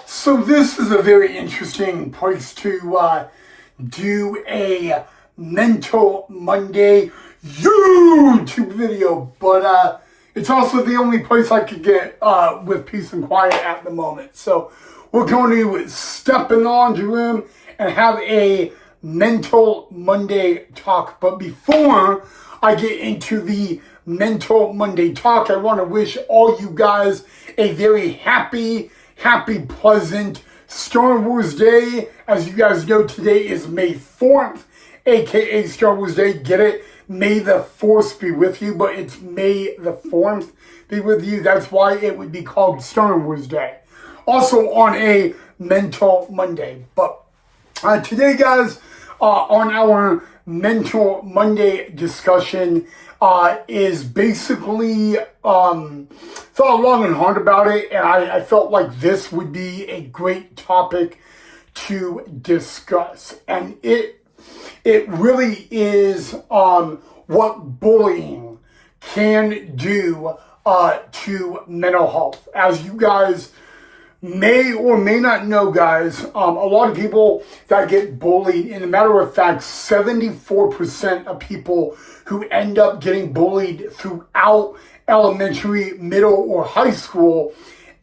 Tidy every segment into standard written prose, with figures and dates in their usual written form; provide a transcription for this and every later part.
So this is a very interesting place to do a Mental Monday YouTube video, but it's also the only place I could get with peace and quiet at the moment. So we're going to step in the laundry room and have a Mental Monday talk. But before I get into the Mental Monday talk, I want to wish all you guys a very happy, pleasant Star Wars Day. As you guys know, today is May 4th, aka Star Wars Day. Get it? May the Force be with you, but it's May the 4th be with you. That's why it would be called Star Wars Day. Also on a Mental Monday. But today, guys, on our Mental Monday discussion, is basically thought long and hard about it, and I felt like this would be a great topic to discuss. And it really is what bullying can do to mental health. As you guys may or may not know, guys, a lot of people that get bullied, in a matter of fact, 74% of people who end up getting bullied throughout elementary, middle, or high school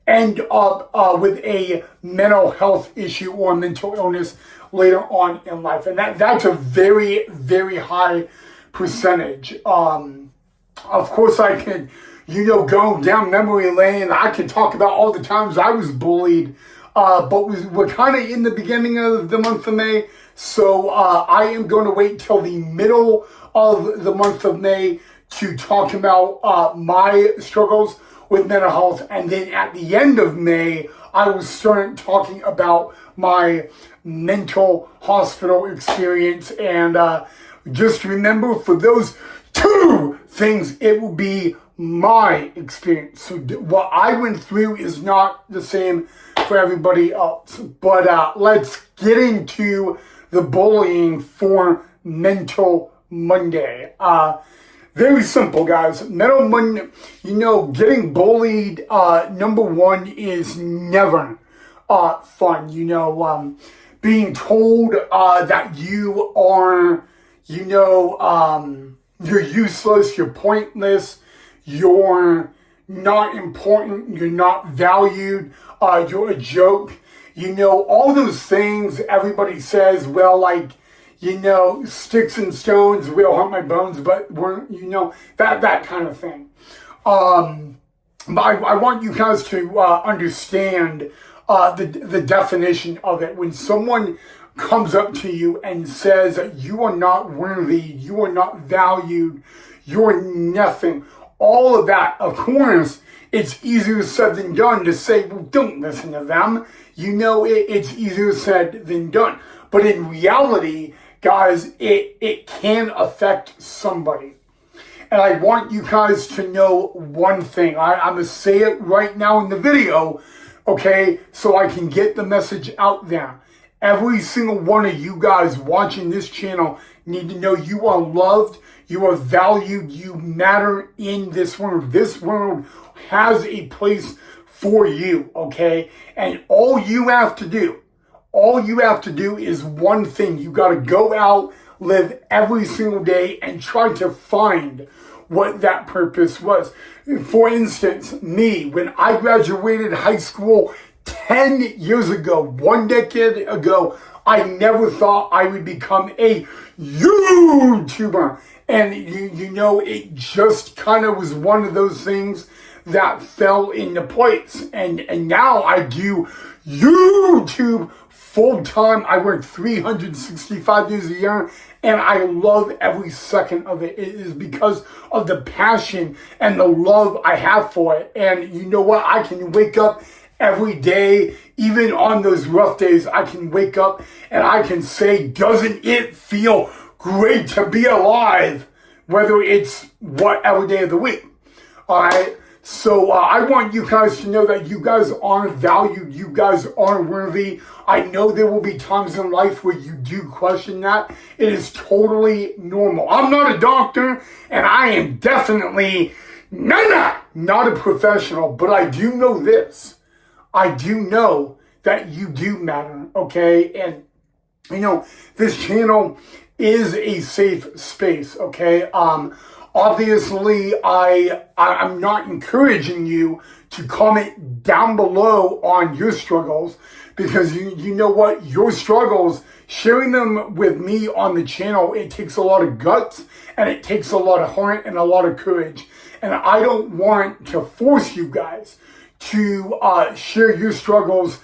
end up with a mental health issue or mental illness later on in life. And that's a very, very high percentage. Of course, I could, go down memory lane. I could talk about all the times I was bullied, but we're kind of in the beginning of the month of May, so I am going to wait till the middle of the month of May to talk about my struggles with mental health, and then at the end of May, I will start talking about my mental hospital experience. And just remember, for those two things, it will be my experience. So what I went through is not the same for everybody else. But let's get into the bullying for Mental Monday. Very simple, guys. Mental Monday, getting bullied, number one, is never fun. Being told that you are, you're useless, you're pointless, you're not important, you're not valued, you're a joke. All those things everybody says, well, like, sticks and stones will hurt my bones, but we're, that kind of thing. But I want you guys to understand the definition of it. When someone comes up to you and says that you are not worthy, you are not valued, you're nothing, all of that, of course, it's easier said than done to say, well, don't listen to them. It's easier said than done. But in reality, guys, it can affect somebody. And I want you guys to know one thing. I'm going to say it right now in the video, okay, so I can get the message out there. Every single one of you guys watching this channel need to know you are loved, you are valued, you matter in this world. This world has a place for you, okay? And all you have to do is one thing. You got to go out, live every single day, and try to find what that purpose was. For instance, me, when I graduated high school 10 years ago, 1 decade ago, I never thought I would become a YouTuber. And it just kind of was one of those things that fell into place. And now I do YouTube full time. I work 365 days a year, and I love every second of it. It is because of the passion and the love I have for it. And you know what? I can wake up every day, even on those rough days, I can wake up and I can say, doesn't it feel great to be alive? Whether it's whatever day of the week. All right. So I want you guys to know that you guys are valued. You guys are worthy. I know there will be times in life where you do question that. It is totally normal. I'm not a doctor, and I am definitely not a professional, but I do know this. I do know that you do matter, okay? And, you know, this channel is a safe space, okay? Obviously, I'm not encouraging you to comment down below on your struggles, because you know what? Your struggles, sharing them with me on the channel, it takes a lot of guts, and it takes a lot of heart and a lot of courage. And I don't want to force you guys to share your struggles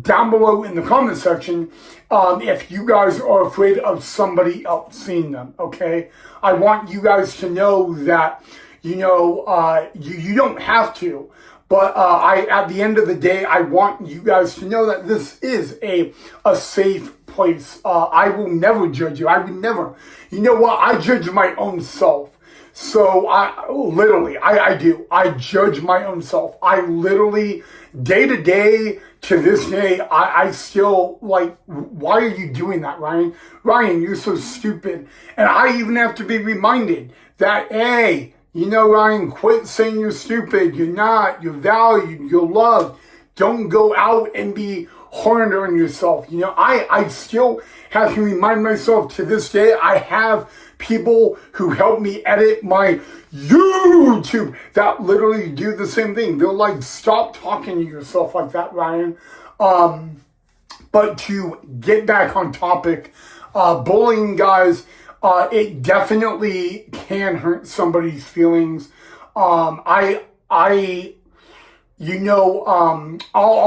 down below in the comment section if you guys are afraid of somebody else seeing them, okay? I want you guys to know that, you know, you don't have to, but at the end of the day, I want you guys to know that this is a safe place. I will never judge you. I would never. You know what? I judge my own self. So I do. I judge my own self. I literally, day to day, to this day, I still like, why are you doing that, Ryan? Ryan, you're so stupid. And I even have to be reminded that, hey, you know, Ryan, quit saying you're stupid. You're not. You're valued. You're loved. Don't go out and be hard on yourself. You know, I still have to remind myself to this day, I have people who help me edit my YouTube that literally do the same thing. They're like, stop talking to yourself like that, Ryan. But to get back on topic, bullying, guys, it definitely can hurt somebody's feelings. I'll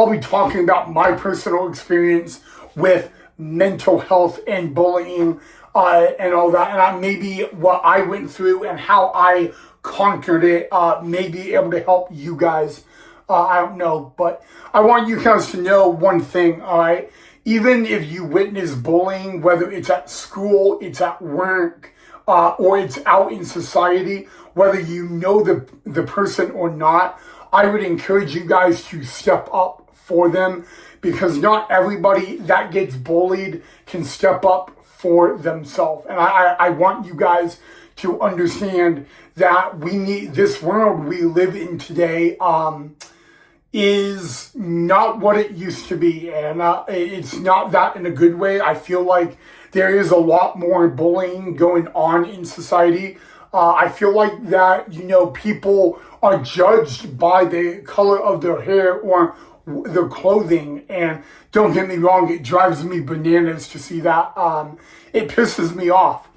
be talking about my personal experience with mental health and bullying, and all that, and maybe what I went through and how I conquered it, may be able to help you guys. I don't know, but I want you guys to know one thing, all right? Even if you witness bullying, whether it's at school, it's at work, or it's out in society, whether you know the person or not, I would encourage you guys to step up for them, because not everybody that gets bullied can step up for themselves. And I want you guys to understand that we need, this world we live in today is not what it used to be. And it's not that in a good way. I feel like there is a lot more bullying going on in society. I feel like that, you know, people are judged by the color of their hair or their clothing, and don't get me wrong, it drives me bananas to see that. It pisses me off,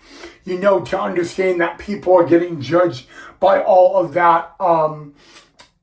you know, to understand that people are getting judged by all of that.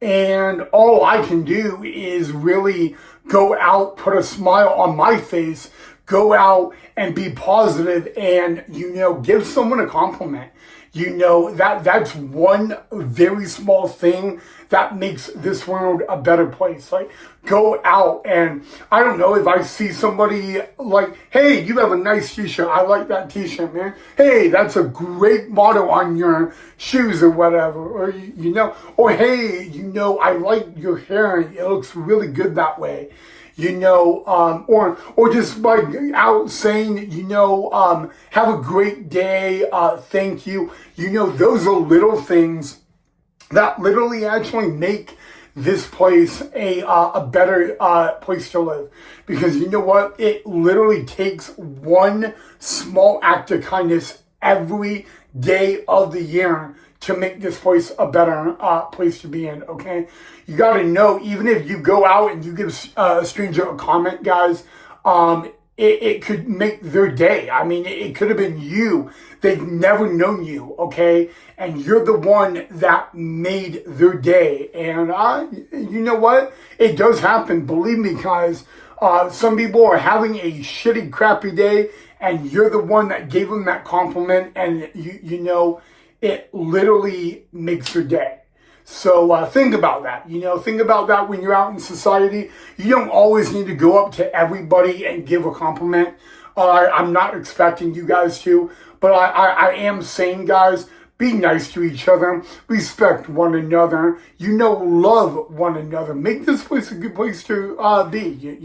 And all I can do is really go out, put a smile on my face, go out and be positive, and, you know, give someone a compliment. You know, that's one very small thing that makes this world a better place. Like, go out and, I don't know, if I see somebody like, hey, you have a nice t-shirt. I like that t-shirt, man. Hey, that's a great motto on your shoes or whatever. Or, you know, or hey, you know, I like your hair. It looks really good that way. You know, or just like out saying, you know, have a great day, thank you. You know, those are little things that literally actually make this place a better place to live. Because you know what? It literally takes one small act of kindness every day of the year to make this place a better place to be in, okay? You gotta know, even if you go out and you give a stranger a comment, guys, it could make their day. I mean, it could have been you. They've never known you, okay? And you're the one that made their day. And you know what? It does happen. Believe me, guys. Some people are having a shitty, crappy day, and you're the one that gave them that compliment, and you know, it literally makes their day. So think about that. Think about that when you're out in society. You don't always need to go up to everybody and give a compliment. I'm not expecting you guys to, but I am saying, guys, be nice to each other. Respect one another. Love one another. Make this place a good place to be,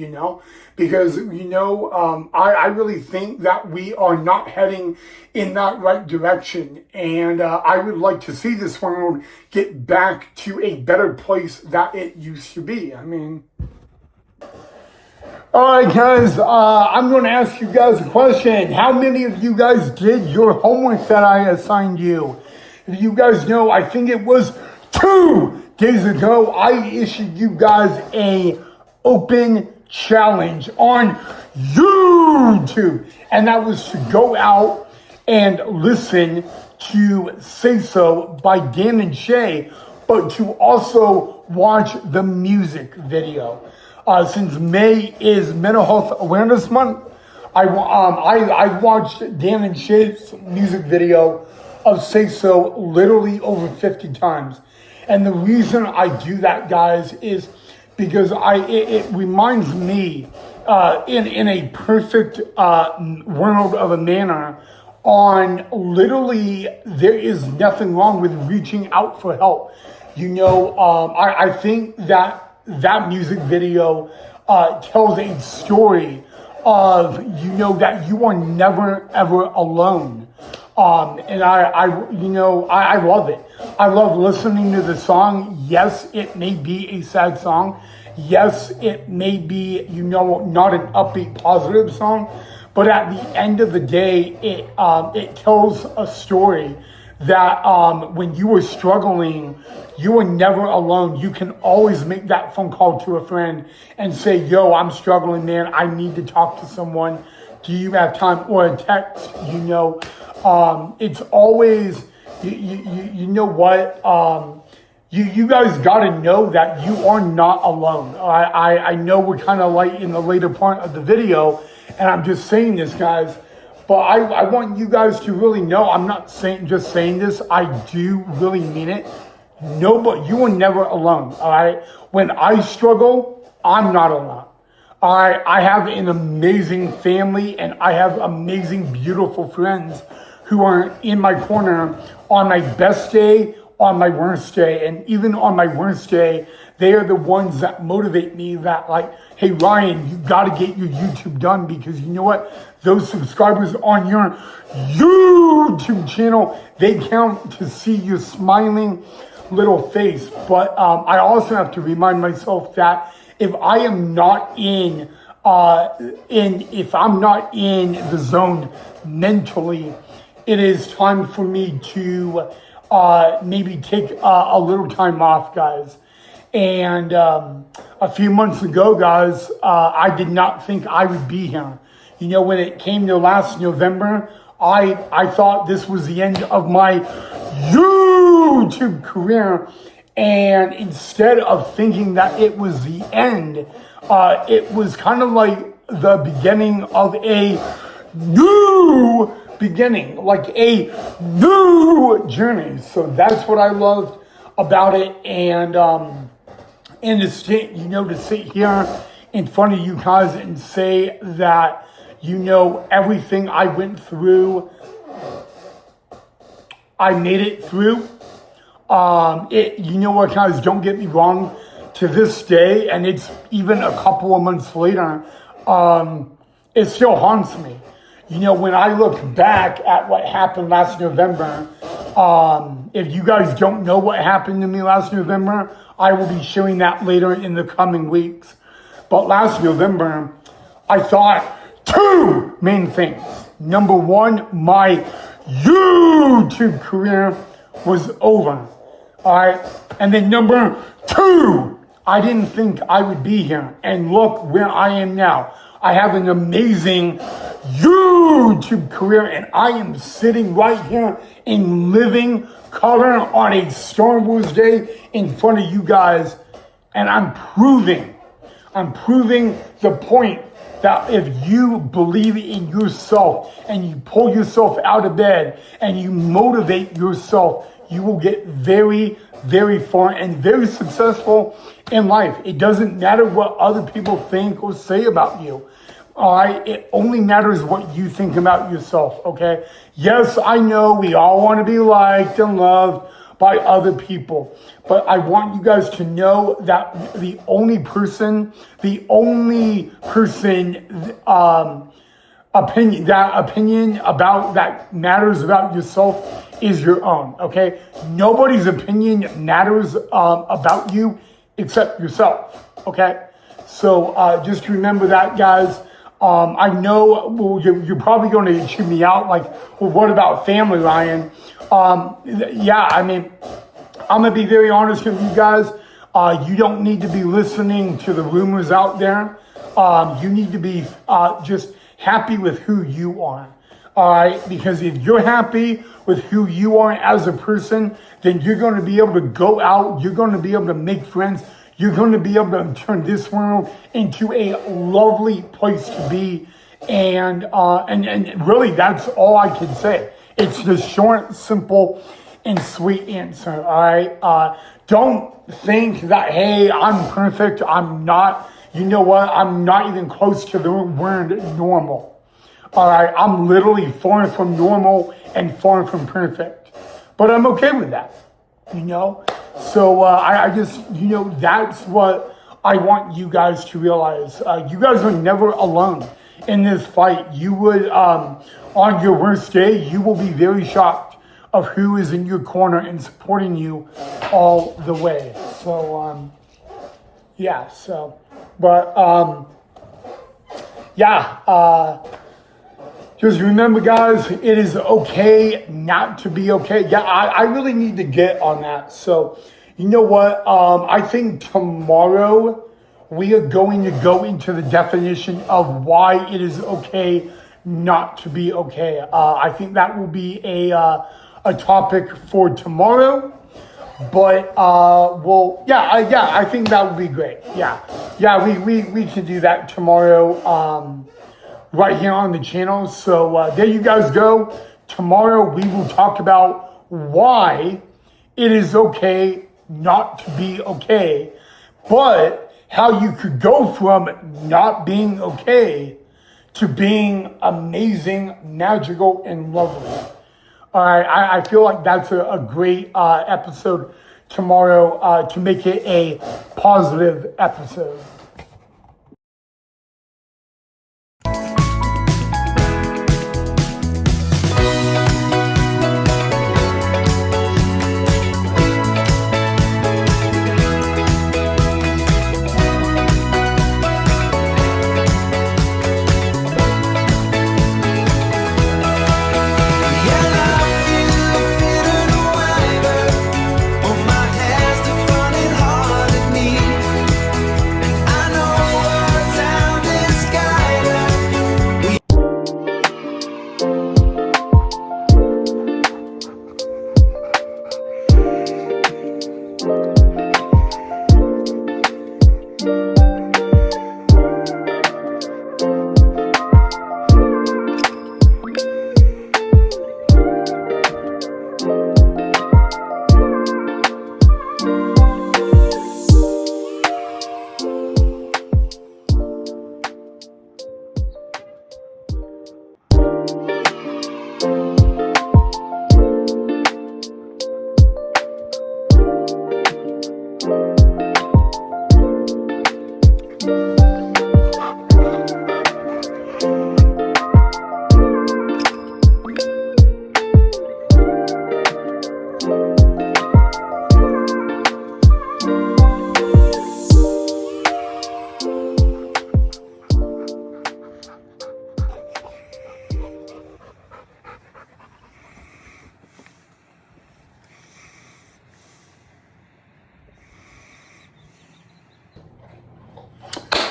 because, I really think that we are not heading in that right direction. And I would like to see this world get back to a better place that it used to be. I mean... All right, guys, I'm going to ask you guys a question. How many of you guys did your homework that I assigned you? If you guys know, I think it was 2 days ago, I issued you guys a open challenge on YouTube. And that was to go out and listen to Say So by Dan and Shay, but to also watch the music video. Since May is Mental Health Awareness Month, I watched Dan and Shay's music video of Say So literally over 50 times. And the reason I do that, guys, is because it reminds me in a perfect world of a manner on literally there is nothing wrong with reaching out for help. I think that music video tells a story of, that you are never, ever alone. And I love it. I love listening to the song. Yes, it may be a sad song. Yes, it may be, not an upbeat, positive song. But at the end of the day, it tells a story that when you were struggling, you were never alone. You can always make that phone call to a friend and say, yo, I'm struggling, man. I need to talk to someone. Do you have time? Or a text, it's always, you know what? You guys got to know that you are not alone. I know we're kind of light in the later part of the video, and I'm just saying this, guys. But I want you guys to really know, I'm not just saying this, I do really mean it. No, but you are never alone, all right? When I struggle, I'm not alone. All right, I have an amazing family, and I have amazing, beautiful friends who are in my corner on my best day, on my worst day. And even on my worst day, they are the ones that motivate me, that like, hey, Ryan, you got to get your YouTube done, because you know what? Those subscribers on your YouTube channel, they count to see your smiling little face. But I also have to remind myself that if I am not if I'm not in the zone mentally, it is time for me to maybe take a little time off, guys. And a few months ago, guys, I did not think I would be here. When it came to last November, I thought this was the end of my YouTube career. And instead of thinking that it was the end, it was kind of like the beginning of a new beginning, like a new journey. So that's what I loved about it. And to sit here in front of you guys and say that, everything I went through, I made it through. What, guys, don't get me wrong, to this day, and it's even a couple of months later, it still haunts me. When I look back at what happened last November, if you guys don't know what happened to me last November, I will be sharing that later in the coming weeks. But last November, I thought 2 main things. Number 1, my YouTube career was over. All right. And then number 2, I didn't think I would be here. And look where I am now. I have an amazing YouTube career, and I am sitting right here in living color on a Star Wars day in front of you guys, and I'm proving the point that if you believe in yourself and you pull yourself out of bed and you motivate yourself, you will get very, very far and very successful in life. It doesn't matter what other people think or say about you. All right, it only matters what you think about yourself, okay? Yes, I know we all want to be liked and loved by other people, but I want you guys to know that the only person opinion about that matters about yourself is your own, okay? Nobody's opinion matters about you except yourself, okay? So just remember that, guys. I know you're probably going to chew me out like, well, what about family, Ryan? Yeah, I mean, I'm going to be very honest with you guys. You don't need to be listening to the rumors out there. You need to be just happy with who you are. All right, because if you're happy with who you are as a person, then you're going to be able to go out. You're going to be able to make friends. You're going to be able to turn this world into a lovely place to be. And really, that's all I can say. It's the short, simple, and sweet answer, all right? Don't think that, hey, I'm perfect. I'm not. You know what? I'm not even close to the word normal. All right? I'm literally far from normal and far from perfect. But I'm okay with that, you know? So I just, you know, that's what I want you guys to realize. You guys are never alone in this fight. You would, on your worst day, you will be very shocked of who is in your corner and supporting you all the way. So, yeah, so, but, yeah, just remember, guys, it is okay not to be okay. Yeah, I really need to get on that. So, you know what? I think tomorrow we are going to go into the definition of why it is okay not to be okay. I think that will be a topic for tomorrow. But well, I think that would be great. Yeah, we can do that tomorrow. Right here on the channel. So there you guys go. Tomorrow we will talk about why it is okay not to be okay, but how you could go from not being okay to being amazing, magical, and lovely. All right, I feel like that's a great episode tomorrow to make it a positive episode.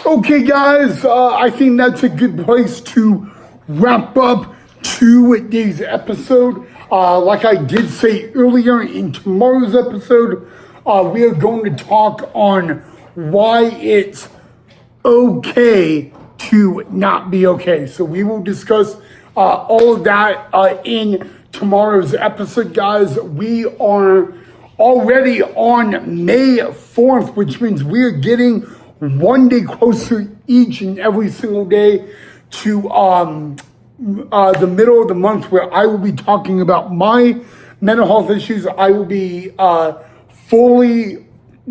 Okay, guys, I think that's a good place to wrap up today's episode. Like I did say earlier, in tomorrow's episode, we are going to talk on why it's okay to not be okay. So we will discuss all of that in tomorrow's episode, guys. We are already on May 4th, which means we are getting one day closer each and every single day to the middle of the month, where I will be talking about my mental health issues. I will be fully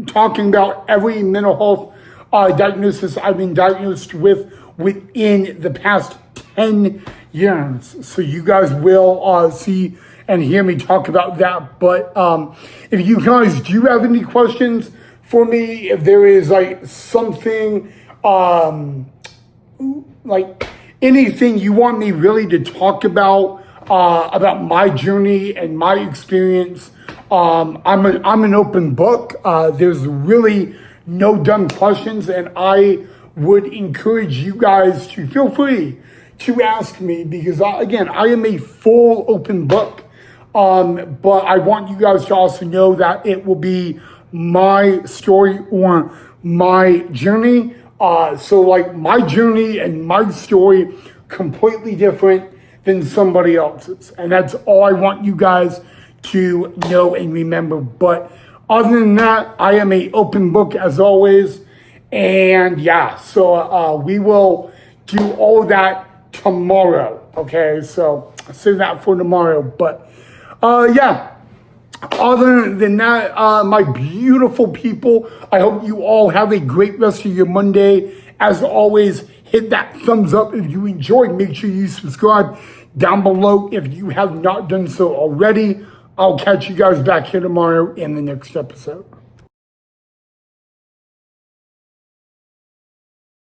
talking about every mental health diagnosis I've been diagnosed with within the past 10 years. So you guys will see and hear me talk about that. But if you guys do have any questions for me, if there is like something, like anything you want me really to talk about my journey and my experience, I'm an open book. There's really no dumb questions, and I would encourage you guys to feel free to ask me, because I am a full open book. But I want you guys to also know that it will be my story or my journey. So like my journey and my story completely different than somebody else's. And that's all I want you guys to know and remember. But other than that, I am an open book as always. And yeah, so we will do all that tomorrow. Okay, so I'll save that for tomorrow. But yeah. Other than that, my beautiful people, I hope you all have a great rest of your Monday. As always, hit that thumbs up if you enjoyed. Make sure you subscribe down below if you have not done so already. I'll catch you guys back here tomorrow in the next episode.